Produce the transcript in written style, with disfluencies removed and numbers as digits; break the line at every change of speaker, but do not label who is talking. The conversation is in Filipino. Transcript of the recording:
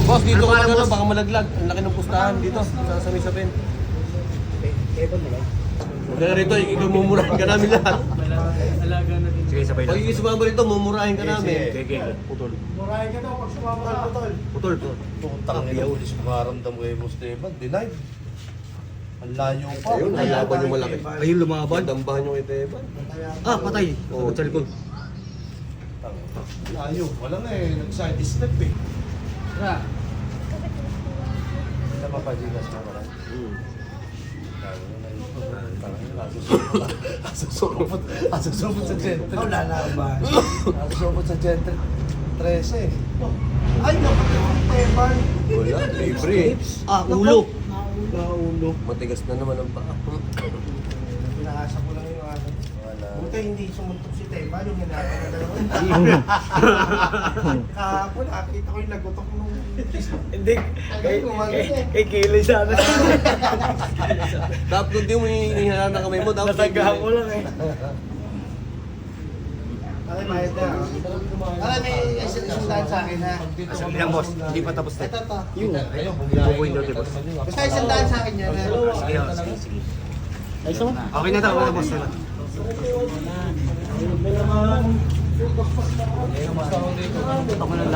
Boss, dito
Ano
ka
pala,
na
boss?
baka malaglag. Ang laki ng pustahan dito sa may sapin. Huwag ka na rito, ikaw mumurahin ka namin lahat.
Sige, sabay
Pag
lang.
sumama rito, mumurahin ka namin.
Sige.
Putol.
Murahin ka daw pag sumama ka.
Putol.
Putang ina, ulis makaramdam kay Boss Esteban. Denied. Ang layo pa.
Ayun, nalaban yung malaki.
Ayun, lumaban.
Dambahan yung Esteban.
Ah, patay.
Oo.
Sa likod.
Layo. Wala nga eh. Nag-side step eh. Hindi pa pa Gigas mo ba? Asusupot sa Gentle.
Wala na ba?
Asusupot sa Gentle. 13.
Ay, napag-teban.
Wala, libre.
Ah, ulo.
Ulo. Matigas na naman ang paa.
Pinaasa ko lang yung ano.
Wala.
Buti hindi sumuntok si Teban, yung hinapan na dalawa. Kahapon, nakita ko yung nagutok nung...
Hindi. Kay Kili sana.
Dapat hindi mo hinihalaan ng kamay mo. Dapat
Natagahan mo lang eh.
Ay, mayad na. Alam, may isang daan sa akin ha.
Sabi lang, boss. Hindi pa tapos na.
Ito to.
Yung bubuhin daw, boss.
Basta isang daan sa akin yan.
Sige, sige. Okay na daw, okay na, boss. Ako na lang.